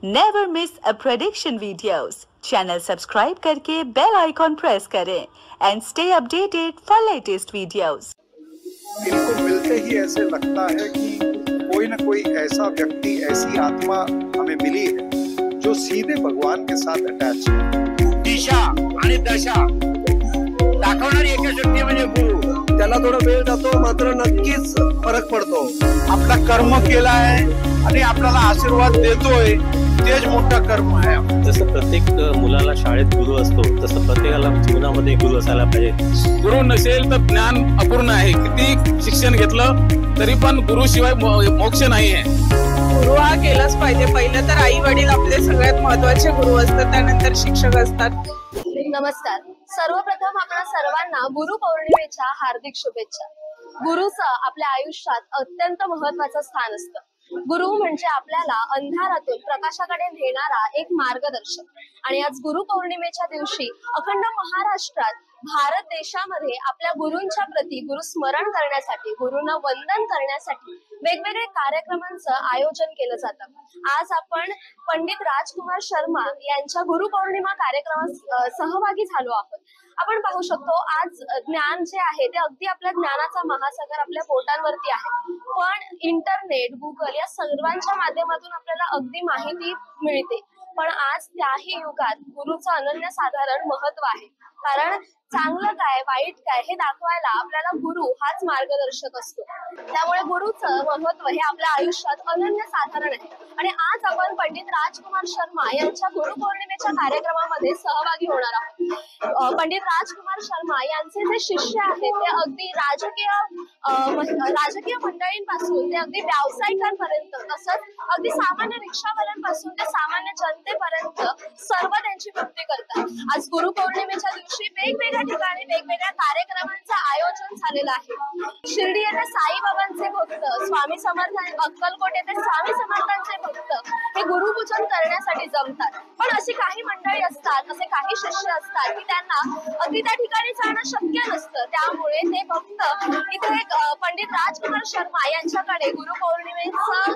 Never miss अ prediction videos. Channel subscribe करके bell icon press करें end stay updated for latest videos. इनको मिलते ही ऐसे लगता है कि कोई ना कोई ऐसा व्यक्ति, ऐसी आत्मा हमें मिली है जो सीधे भगवान के साथ अटैच है। दिशा आणि दशा दाखवणारी एक शक्ती म्हणजे गुरु। त्याला थोडा वेळ जातो, मात्र नक्कीच फरक पडतो। आपला कर्म केला आहे आणि आपल्याला आशीर्वाद देतोय, तेच मोठा कर्म आहे। जसं प्रत्येक मुलाला शाळेत गुरु असतो, तसं प्रत्येकाला जीवनामध्ये गुरु असायला पाहिजे। गुरु नसेल तर ज्ञान अपूर्ण आहे। किती शिक्षण घेतलं तरी पण गुरु शिवाय मोक्ष नाही आहे। गुरु हा केलाच पाहिजे। पहिलं तर आई वडील आपले सगळ्यात महत्त्वाचे गुरु असतात, त्यानंतर शिक्षक असतात। नमस्कार, सर्वप्रथम आपल्या सर्वांना गुरुपौर्णिमेच्या हार्दिक शुभेच्छा। गुरुचं आपल्या आयुष्यात अत्यंत महत्त्वाचं स्थान असतं। गुरु म्हणजे आपल्याला अंधारातून प्रकाशाकडे नेणारा एक मार्गदर्शक। आणि आज गुरुपौर्णिमेच्या दिवशी अखंड महाराष्ट्रात, भारत देशामध्ये आपल्या गुरूंच्या प्रती गुरुस्मरण करण्यासाठी, गुरूंना वंदन करण्यासाठी वेगवेगळे कार्यक्रमांचं आयोजन केलं जातं। आज आपण पंडित राजकुमार शर्मा यांच्या गुरुपौर्णिमा कार्यक्रमात सहभागी झालो आहोत। आपण पाहू शकतो आज ज्ञान जे आहे ते अगदी आपल्या ज्ञानाचा महासागर आपल्या बोटांवरती आहे, पण इंटरनेट, गुगल या सर्वांच्या माध्यमातून आपल्याला अगदी माहिती मिळते। पण आज त्याही युगात गुरुचं अनन्यसाधारण महत्व आहे, कारण चांगलं काय वाईट काय हे दाखवायला आपल्याला गुरु हाच मार्गदर्शक असतो। त्यामुळे गुरुचं महत्व हे आपल्या आयुष्यात अनन्यसाधारण आहे। आणि आज आपण पंडित राजकुमार शर्मा यांच्या गुरुपौर्णिमेच्या कार्यक्रमामध्ये सहभागी होणार आहोत। पंडित राजकुमार शर्मा यांचे जे शिष्य आहेत ते अगदी राजकीय मंडळींपासून ते अगदी व्यावसायिकांपर्यंत, तसंच अगदी सामान्य रिक्षावाल्यांपासून ते सामान्य जनतेपर्यंत सर्व त्यांची भक्ती करतात। आज गुरुपौर्णिमेच्या दिवशी वेगवेगळ्या ठिकाणी वेगवेगळ्या कार्यक्रमांचं आयोजन झालेलं आहे। शिर्डी येथे साईबाबांचे भक्त, स्वामी समर्थ, अक्कलकोट येथे स्वामी समर्थांचे भक्त हे गुरुपूजन करण्यासाठी जमतात। पण अशी काही मंडळी असतात, असे काही शिष्य असतात की त्यांना अगदी त्या ठिकाणी जाणं शक्य नसतं, त्यामुळे ते भक्त इथे पंडित राजकुमार शर्मा यांच्याकडे गुरुपौर्णिमेचं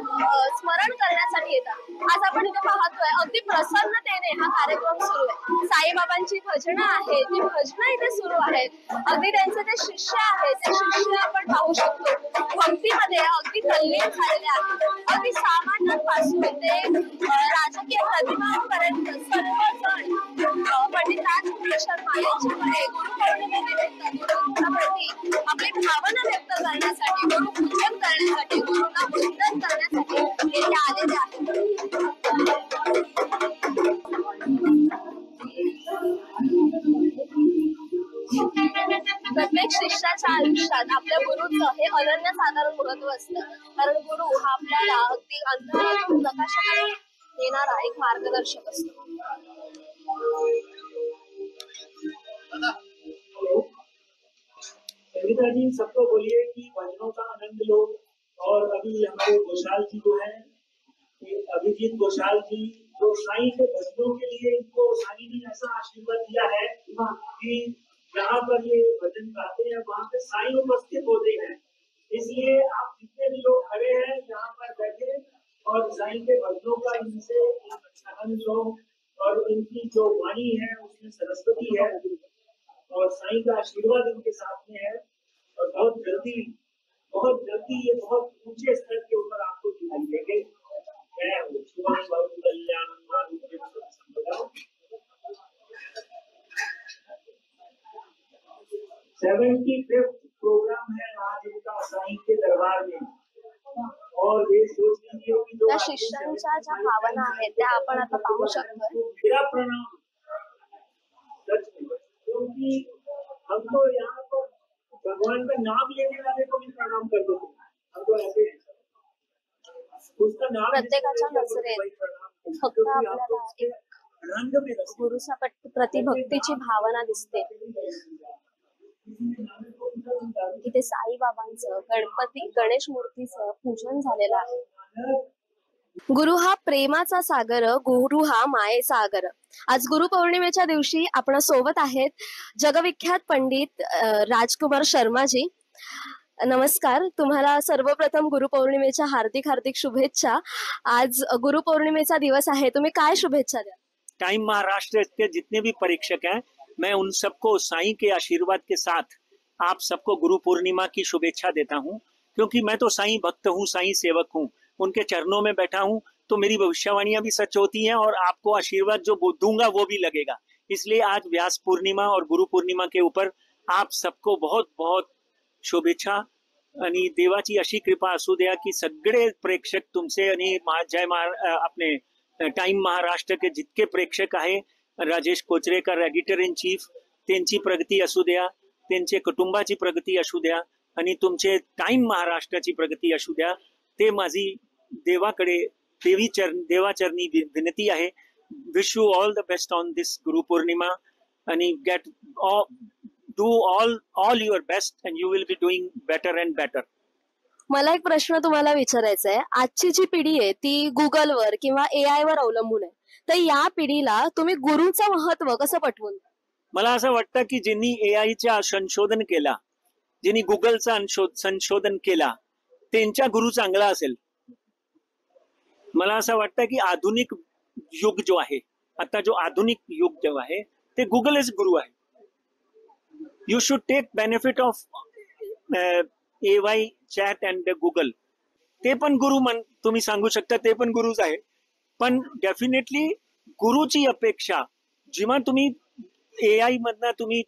स्मरण करण्यासाठी येतात। आज आपण इथे पाहतोय अगदी प्रसन्नतेने हा कार्यक्रम सुरू आहे। साईबाबांची भजनं आहेत, ती भजनं इथे सुरू आहेत। अगदी त्यांचे ते शिष्य आहेत, ते शिष्य आपण पाहू शकतो भक्तीमध्ये अगदी तल्लीन झालेले आहेत। अगदी सामान्यांपासून ते राजकीय प्रतिभांपर्यंत सर्वजण पंडित राजकुमार शर्मा यांच्याकडे गुरुपौर्णिमेनिमित्त गुरूंच्या प्रती आपली भावना व्यक्त करण्यासाठी, गुरुपूजन करण्यासाठी, गुरूंना वंदन करण्यासाठी येथे आलेले आहेत। प्रत्येक शिष्याच्या आयुष्यात आपल्या गुरुचं हे अनन्यसाधारण महत्व असतं, कारण गुरु हा आपल्याला अगदी अंधारातून प्रकाशाकडे नेणारा एक मार्गदर्शक असतो। संगीता जी, सबको बोलिए कि भजनों का आनंद लो। और अभी हमारे घोषाल जी जो है, अभिजीत घोषाल जी, जो साईं के भजनों के लिए इनको साईं ने ऐसा आशीर्वाद दिया है कि जहाँ पर ये भजन गाते हैं वहाँ पे साईं उपस्थित होते हैं। इसलिए आप जितने भी लोग खड़े हैं यहाँ पर बैठे और साईं के भजनों का इनसे आनंद लो। और इनकी जो वाणी है उसमें सरस्वती है और साईं का आशीर्वाद इनके साथ में है। और बहुत जल्दी ये बहुत ऊंचे स्तर के ऊपर आपको दिखाई देंगे। मैं हूँ शिवानी बाबू कल्याण 75th प्रोग्राम है आज इनका साईं के दरबार में। और ये सोच लीजिए कि जो शिष्यांच्या ज्या भावना आहेत त्या आपण आता पाहू शकतो। मेरा प्रणाम सच में, क्योंकि हम तो यहाँ पर भगवान का नाम लेने वाले को भी प्रणाम कर देते हैं। हम तो ऐसे उसका नाम प्रत्येकाच्या नजरेत फक्त आपल्याला गुरुच्या प्रति भक्तीची भावना दिसते। इथे साईबाबांचं गणेश मूर्तीचं पूजन झालेलं आहे। गुरु हा प्रेमाचा सागर, गुरु हा मायेचा आगर। आज गुरुपौर्णिमेच्या दिवशी आपण सोबत आहेत जगविख्यात पंडित राजकुमार शर्माजी। नमस्कार, तुम्हाला सर्वप्रथम गुरुपौर्णिमेच्या हार्दिक हार्दिक शुभेच्छा. आज गुरुपौर्णिमेचा दिवस आहे, तुम्ही काय शुभेच्छा द्या? टाइम महाराष्ट्र के जितने भी परीक्षक हैं, मैं उन सबको साईं के आशीर्वाद के साथ आप सबको गुरु पूर्णिमा की शुभेच्छा देता हूं, क्योंकि मैं तो साईं भक्त हूं, साईं सेवक हूं, उनके चरणों में बैठा हूं, तो मेरी भविष्यवाणियां भी सच होती हैं और आपको आशीर्वाद जो दूंगा वो भी लगेगा. इसलिए आज व्यास पूर्णिमा और गुरु पूर्णिमा के ऊपर आप सबको बहुत बहुत शुभेच्छा. आणि देवाची अशी कृपा असू द्या की सगळे प्रेक्षक तुमचे आणि आपले टाइम महाराष्ट्र के जितके प्रेक्षक आहे, Rajesh Kocharekar editor in chief, त्यांची प्रगती असू द्या, त्यांचे कुटुंबाची प्रगती असू द्या आणि तुमचे टाइम महाराष्ट्राची प्रगती असू द्या. ते माझी देवाकडे देवाचरणी विनंती आहे. Wish you all the best on this Guru Purnima आणि get do all your best and you will be doing better and better. मला एक प्रश्न तुम्हाला विचारायचा आहे. आजची जी पिढी आहे ती गुगलवर किंवा AI वर अवलंबून आहे, तर या पिढीला तुम्ही गुरुचं महत्व कसं पटवून? मला असं वाटतं की ज्यांनी AIचा संशोधन केला, ज्यांनी गुगलचा संशोधन केला, त्यांचा गुरु चांगला असेल. मला असं वाटतं की आधुनिक युग जो आहे, आता जो आधुनिक युग जो आहे ते गुगलच गुरु आहे. You should take benefit of AI chat and Google. ते पण गुरु तुम्ही सांगू शकता, ते पण गुरुच आहे. पण डेफिनेटली गुरुची अपेक्षा जेव्हा तुम्ही AI मधनं तुम्ही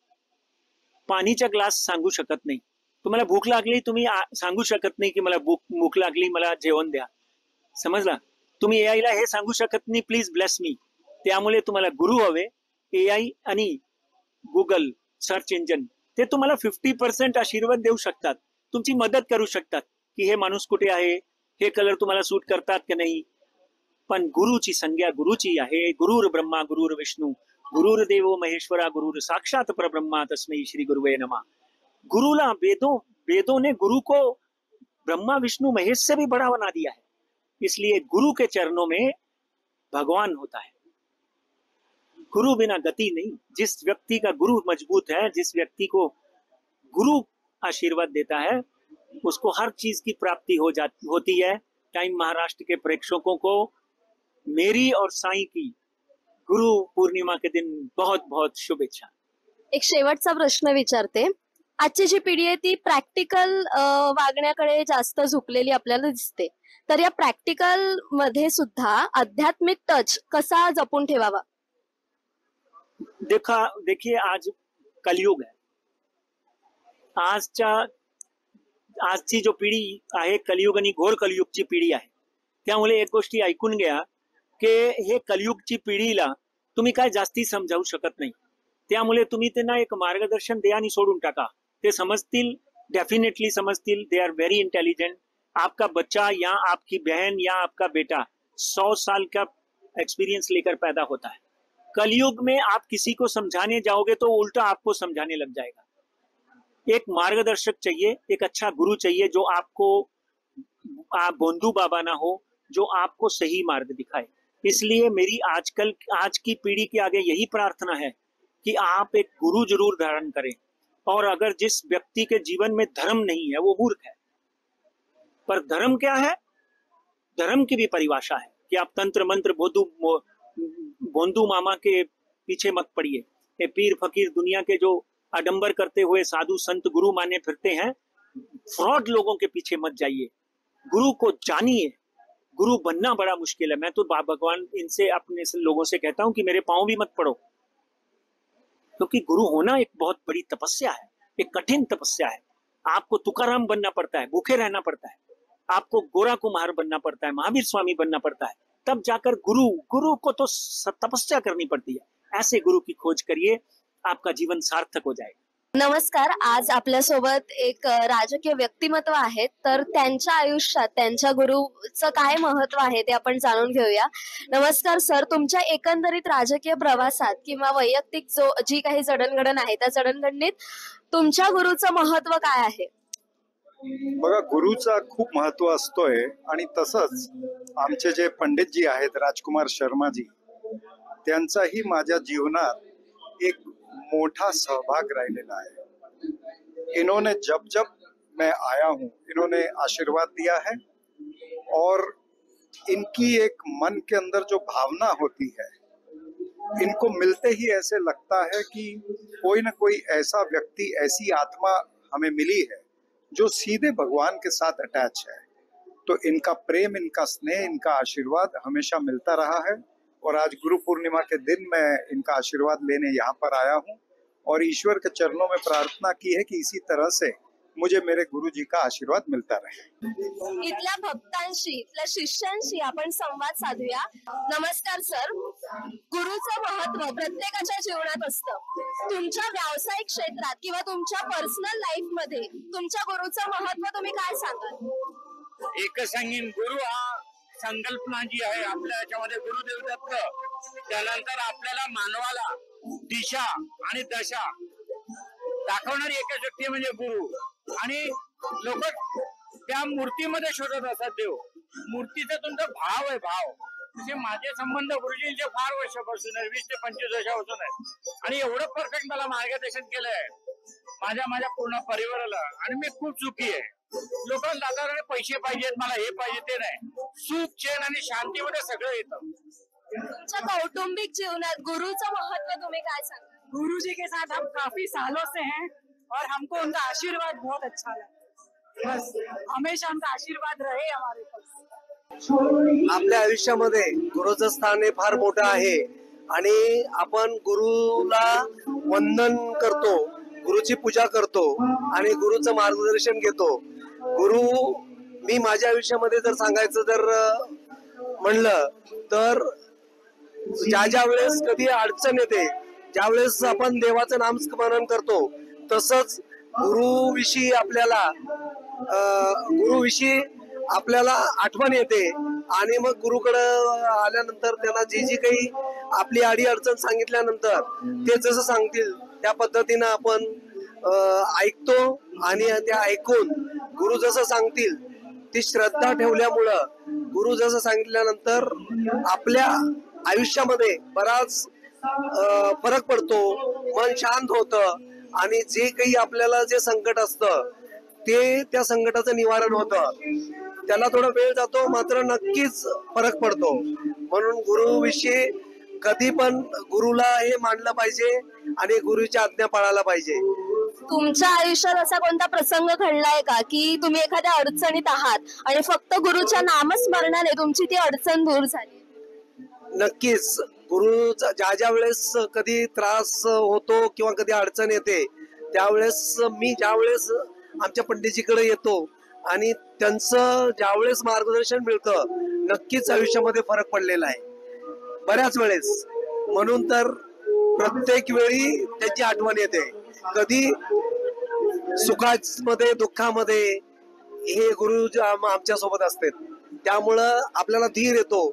पाणीचा ग्लास सांगू शकत नाही, तुम्हाला भूक लागली तुम्ही सांगू शकत नाही की मला भूक लागली, मला जेवण द्या. समजला? तुम्ही AI ला हे सांगू शकत नाही प्लीज ब्लेस मी. त्यामुळे तुम्हाला गुरु हवे. AI आणि गुगल सर्च इंजिन ते तुम्हाला 50% आशीर्वाद देऊ शकतात, तुमची मदत करू शकतात की हे माणूस कुठे आहे, हे कलर तुम्हाला सूट करतात की नाही. पण गुरुची संज्ञा गुरुची आहे. गुरुर ब्रह्मा गुरुर विष्णू गुरुर देवो महेश्वरा गुरुर साक्षात परब्रह्मा तस्मै श्री गुरुवे नमः. गुरुला वेदों ने गुरु को ब्रह्मा विष्णु महेश से भी बड़ा बना दिया है. इसलिए गुरु के चरणों में भगवान होता है. गुरु बिना गति नहीं. जिस व्यक्ति का गुरु मजबूत है, जिस व्यक्ति को गुरु आशीर्वाद देता है, उसको हर चीज की प्राप्ति होती है. टाइम महाराष्ट्र के प्रेक्षकों को मेरी और साईं की गुरु पूर्णिमा के दिन बहुत बहुत शुभेच्छा. एक शेवटचा प्रश्न विचारते. आजची जी पिढी आहे ती प्रॅक्टिकल वागण्याकडे जास्त झुकलेली आपल्याला दिसते, तर या प्रॅक्टिकल मध्ये सुद्धा आध्यात्मिक टच कसा जपून ठेवावा? देखिए आज कलयुग है. आजची जो पिढी आहे कलियुग आणि घोर कलियुगची पिढी आहे. त्यामुळे एक गोष्टी ऐकून घ्या की हे कलियुगची पिढीला तुम्ही काय जास्ती समजावू शकत नाही. त्यामुळे तुम्ही त्यांना एक मार्गदर्शन द्या आणि सोडून टाका. ते समजतील, डेफिनेटली समजतील. They are very intelligent. आपका बच्चा या आपकी बहन या आपका बेटा 100 साल का एक्सपीरियंस लेकर पैदा होता है. कलयुग में आप किसी को समझाने जाओगे तो उल्टा आपको समझाने लग जाएगा. एक मार्गदर्शक चाहिए, एक अच्छा गुरु चाहिए जो आपको आप बोंधू बाबा ना हो, जो आपको सही मार्ग दिखाए. इसलिए मेरी आज की पीढ़ी के आगे यही प्रार्थना है कि आप एक गुरु जरूर धारण करें. और अगर जिस व्यक्ति के जीवन में धर्म नहीं है वो मूर्ख है. पर धर्म क्या है? धर्म की भी परिभाषा है कि आप तंत्र मंत्र बोंधू मामा के पीछे मत पड़िए. ये पीर फकीर दुनिया के जो आडंबर करते हुए साधु संत गुरु माने फिरते हैं, फ्रॉड लोगों के पीछे मत जाइए. गुरु को जानिए. गुरु बनना बड़ा मुश्किल है. मैं तो भगवान इनसे अपने लोगों से कहता हूं कि मेरे पांव भी मत पड़ो, क्योंकि गुरु होना एक बहुत बड़ी तपस्या है, एक कठिन तपस्या है. आपको तुकाराम बनना पड़ता है, भूखे रहना पड़ता है, आपको गोरा कुम्हार बनना पड़ता है, महावीर स्वामी बनना पड़ता है, तब जाकर गुरु को तो तपस्या करनी पड़ती है. ऐसे गुरु की खोज करिए, आपका जीवन सार्थक हो जाएगा. नमस्कार. आज आपल्यासोबत एक राजकीय व्यक्तिमत्व आहेत, तर त्यांच्या आयुष्यात त्यांच्या गुरुचं काय महत्व आहे ते आपण जाणून घेऊया. नमस्कार सर, तुमच्या एकंदरीत राजकीय प्रवासात किंवा वैयक्तिक जी काही जडणघडण आहे त्या जडणघडणीत तुमच्या गुरुचं महत्व काय आहे? बघा, गुरुचा खूप महत्व असतोय. आणि तसंच आमचे जे पंडितजी आहेत राजकुमार शर्माजी, त्यांचाही माझ्या जीवनात एक मोठा सहभाग राहिलेला आहे. इन्होंने जब जब मैं आया हूँ। इन्होंने आशीर्वाद दिया है और इनकी एक मन के अंदर जो भावना होती है, इनको मिलते ही ऐसे लगता है कि कोई ना कोई ऐसा व्यक्ति, ऐसी आत्मा हमें मिली है जो सीधे भगवान के साथ अटैच है। तो इनका प्रेम, इनका स्नेह, इनका आशीर्वाद हमेशा मिलता रहा है और आज गुरु पूर्णिमा के दिन मैं इनका आशीर्वाद लेने यहाँ पर आया हूँ और ईश्वर के चरणों में प्रार्थना की है कि इसी तरह से मुझे मेरे गुरुजी का आशीर्वाद मिलता रहे। इथल्या भक्तांशी, इथल्या शिष्यांशी आपण संवाद साधूया। नमस्कार सर, गुरुचं महत्व प्रत्येकाच्या जीवनात असतं। तुमच्या व्यावसायिक क्षेत्रात किंवा तुमच्या पर्सनल लाईफ मध्ये तुमच्या गुरुचं महत्व तुम्ही काय सांगाल? एकच सांगेन, गुरु हा संकल्पना जी आहे आपल्या याच्यामध्ये गुरुदेव दत्त, त्यानंतर आपल्याला मानवाला दिशा आणि दशा दाखवणारी एकच व्यक्ती म्हणजे गुरु। आणि लोक त्या मूर्तीमध्ये शोधत असतात देव। मूर्तीचा तुमचा भाव आहे, भाव। तसे माझे संबंध गुरुजींचे फार वर्षापासून आहे, 20 ते 25 वर्षापासून आहे आणि एवढं परफेक्ट मला मार्गदर्शन केलंय माझ्या पूर्ण परिवाराला। आणि मी खूप सुखी आहे। लोकांना दादा पैसे पाहिजेत, मला हे पाहिजे ते नाही, सुख, चैन आणि शांतीमध्ये सगळं येतं। तुमच्या कौटुंबिक जीवनात गुरुचं महत्व तुम्ही काय सांगाल? गुरु जी के साथ हम काफी सालों से हैं और हमको उनका आशीर्वाद बहुत अच्छा लगा। बस हमेशा उनका आशीर्वाद रहे हमारे पास। आपल्या आयुष्यामध्ये गुरुचं स्थान हे फार मोठं आहे आणि आपण गुरुला वंदन करतो, गुरुची पूजा करतो आणि गुरुचं मार्गदर्शन घेतो। गुरु, मी माझ्या आयुष्यामध्ये जर सांगायचं जर म्हणलं तर ज्या वेळेस कधी अडचण येते, ज्यावेळेस आपण देवाचं नामस्मरण करतो, तसंच गुरुविषयी आपल्याला आठवण येते आणि मग गुरुकडे आल्यानंतर त्यांना जी काही आपली अडी अडचण सांगितल्यानंतर ते जसं सांगतील त्या पद्धतीनं आपण ऐकतो आणि त्या ऐकून गुरु जसं सांगतील ती श्रद्धा ठेवल्यामुळं गुरु जसं सांगितल्यानंतर आपल्या आयुष्यामध्ये बराच फरक पडतो, मन शांत होतं आणि जे काही आपल्याला जे संकट असतं ते त्या संकटाचं निवारण होतं। त्याला थोडा वेळ जातो, मात्र नक्कीच फरक पडतो। म्हणून गुरुविषयी कधी पण गुरुला हे मानलं पाहिजे आणि गुरुची आज्ञा पाळायला पाहिजे। तुमच्या आयुष्यात असा कोणता प्रसंग घडलाय का की तुम्ही एखाद्या अडचणीत आहात आणि फक्त गुरुच्या नामस्मरणाने तुमची ती अडचण दूर झाली? नक्कीच, गुरुचा ज्या वेळेस कधी त्रास होतो किंवा कधी अडचण येते त्यावेळेस मी ज्यावेळेस आमच्या पंडितजीकडे येतो आणि त्यांचं ज्यावेळेस मार्गदर्शन मिळतं, नक्कीच आयुष्यामध्ये फरक पडलेला आहे बऱ्याच वेळेस। म्हणून तर प्रत्येक वेळी त्यांची आठवण येते, कधी सुखामध्ये दुःखामध्ये हे गुरु आमच्या सोबत असतात। त्यामुळं आपल्याला धीर येतो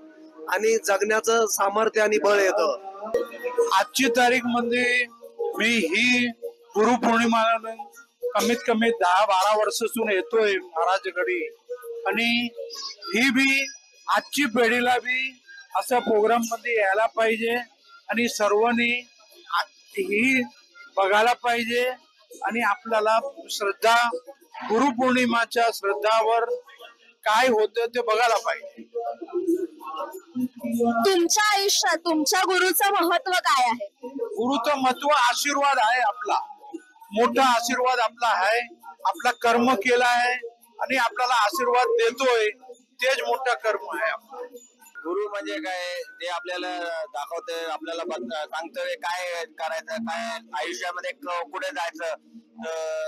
आणि जगण्याचं सामर्थ्य आणि बळ येतं। आजची तारीख मध्ये मी ही गुरु पौर्णिमा कमीत कमी 10-12 वर्षासून येतोय महाराजकडे आणि ही बी आजची पिढीला बी असा प्रोग्राम मध्ये यायला पाहिजे आणि सर्वांनी ही बघायला पाहिजे आणि आपल्याला श्रद्धा, गुरु पौर्णिमाच्या श्रद्धावर काय होतं ते बघायला पाहिजे। तुमच्या आयुष्यात तुमच्या गुरुचं महत्व काय आहे? गुरुचं महत्व आशीर्वाद आहे, आपला मोठा आशीर्वाद आपला आहे। आपला कर्म केला आहे आणि आपल्याला आशीर्वाद देतोय, तेच मोठा कर्म आहे आपला। गुरु म्हणजे काय, ते आपल्याला दाखवतंय, आपल्याला सांगतोय काय करायचं, काय आयुष्यामध्ये कुठे जायचं,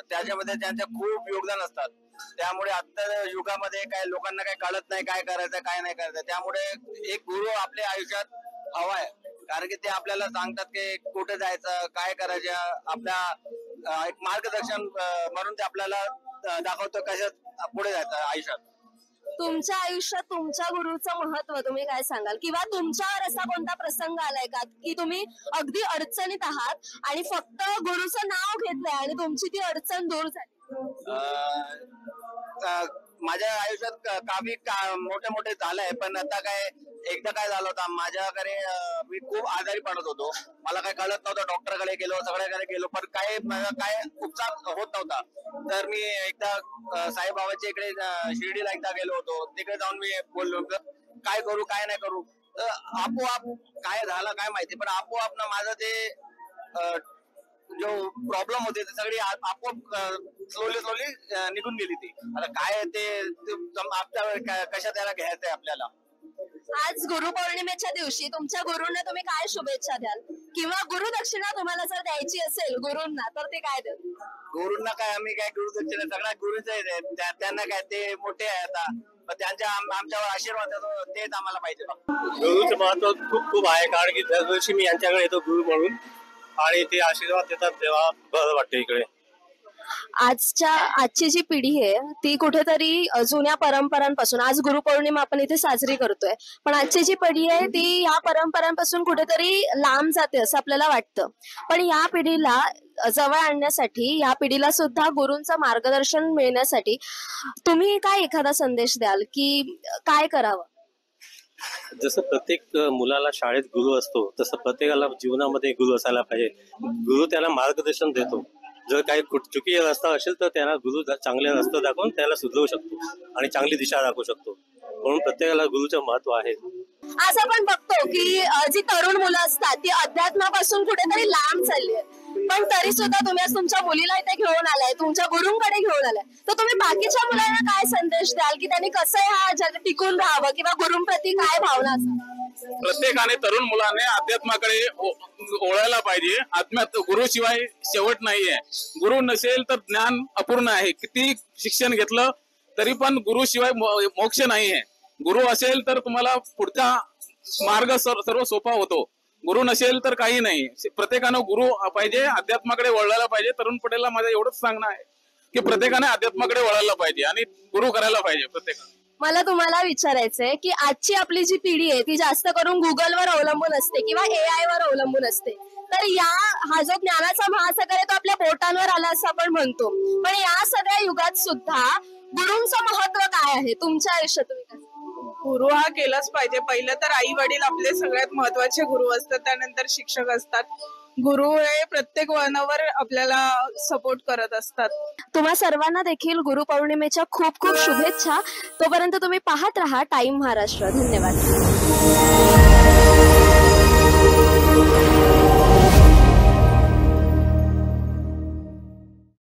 त्याच्यामध्ये त्यांचं खूप योगदान असतात। त्यामुळे आता युगामध्ये काय लोकांना काय कळत नाही काय करायचं काय नाही करायचं। त्यामुळे एक गुरु आपल्या आयुष्यात हवाय, कारण की ते आपल्याला सांगतात की कुठे जायचं, काय करायचं, आपल्या एक मार्गदर्शन म्हणून ते आपल्याला दाखवतो कशा पुढे जायचं आयुष्यात। तुमच्या आयुष्यात तुमच्या गुरुचं महत्व तुम्ही काय सांगाल किंवा तुमच्यावर असा कोणता प्रसंग आलाय का की तुम्ही अगदी अडचणीत आहात आणि फक्त गुरुचं नाव घेतलंय आणि तुमची ती अडचण दूर झाली? माझ्या आयुष्यात काफी मोठे झालंय, पण आता काय एकदा काय झालं होतं माझ्याकडे, मी खूप आजारी पडत होतो, मला काय कळत नव्हतं, डॉक्टरकडे गेलो, सगळ्याकडे गेलो, पण काय उपचार होत नव्हता. तर मी एकदा साईबाबाच्या इकडे शिर्डीला एकदा गेलो होतो, तिकडे जाऊन मी बोललो काय करू काय नाही करू. आपोआप काय झालं काय माहिती, पण आपोआप ना माझं ते जो प्रॉब्लेम होते ते सगळी आपोआप स्लोली निघून गेली ती. आता काय ते कशा त्याला घ्यायचंय आपल्याला. आज गुरुपौर्णिमेच्या दिवशी तुमच्या गुरूंना तुम्ही काय शुभेच्छा द्याल, किंवा गुरुदक्षिणा तुम्हाला जर द्यायची असेल गुरूंना तर ते काय द्याल? गुरूंना काय आम्ही काय गुरुदक्षिणा सगळ्या गुरुच आहेत, त्यांना काय ते मोठे आहे आता, त्यांच्या आमच्यावर आशीर्वाद तेच आम्हाला पाहिजे. गुरुचं महत्व खूप खूप आहे, कारण की दरवर्षी मी यांच्याकडे येतो गुरु म्हणून, आणि ते आशीर्वाद देतात तेव्हा बरं वाटतं इकडे. आजची जी पिढी आहे ती कुठेतरी जुन्या परंपरांपासून, आज गुरुपौर्णिमा आपण इथे साजरी करतोय, पण आजची जी पिढी आहे ती या परंपरांपासून कुठेतरी लांब जाते असं आपल्याला वाटतं. पण या पिढीला जवळ आणण्यासाठी, या पिढीला सुद्धा गुरूंचं मार्गदर्शन मिळण्यासाठी तुम्ही काय एखादा संदेश द्याल की काय करावं? जसं प्रत्येक मुलाला शाळेत गुरु असतो, तसं प्रत्येकाला जीवनामध्ये गुरु असायला पाहिजे. गुरु त्याला मार्गदर्शन देतो. जर काही चुकीचा रस्ता असेल तर त्याला गुरु चांगले रस्ते दाखवून त्याला सुधरवू शकतो आणि चांगली दिशा दाखवू शकतो. म्हणून प्रत्येकाला गुरुचं महत्व आहे. आज आपण बघतो की जी तरुण मुलं असतात ती अध्यात्मापासून कुठेतरी लांब चालली आहेत, पण तरी सुद्धा तुम्ही आज तुमच्या मुलीला इथे घेऊन आलाय, तुमच्या गुरूंकडे घेऊन आलाय, तर तुम्ही बाकीच्या मुलांना काय संदेश द्याल की त्यांनी कसं हा जग टिकून राहावं, किंवा गुरूंप्रती काय भावना असावी? प्रत्येकाने तरुण मुलाने अध्यात्माकडे ओळायला पाहिजे. आत्म्यात गुरुशिवाय शेवट नाहीये. गुरु नसेल तर ज्ञान अपूर्ण आहे. किती शिक्षण घेतलं तरी पण गुरुशिवाय मोक्ष नाहीये. गुरु असेल तर तुम्हाला पुढचा मार्ग सर्व सोपा होतो. गुरु नसेल तर काही नाही. प्रत्येकानं गुरु पाहिजे, अध्यात्माकडे वळायला पाहिजे. तरुण पिढीला माझं एवढंच सांगणं आहे की प्रत्येकाने अध्यात्माकडे वळायला पाहिजे आणि गुरु करायला पाहिजे प्रत्येकाने. मला तुम्हाला विचारायचंय की आजची आपली जी पिढी आहे ती जास्त करून गुगलवर अवलंबून असते किंवा AI वर अवलंबून असते, तर हा जो ज्ञानाचा महासागर आहे तो आपल्या बोटांवर आला असं आपण म्हणतो, पण या सगळ्या युगात सुद्धा गुरूंचं महत्व काय आहे तुमच्या आयुष्यात? गुरु हा केलाच पाहिजे. पहिलं तर आई वडील आपले सगळ्यात महत्वाचे गुरु असतात, त्यानंतर शिक्षक असतात. गुरु हे प्रत्येक वळणावर आपल्याला सपोर्ट करत असतात. तुम्हा सर्वांना देखील गुरुपौर्णिमेच्या खूप खूप शुभेच्छा. तोपर्यंत तुम्ही पाहत राहा टाइम महाराष्ट्र. धन्यवाद.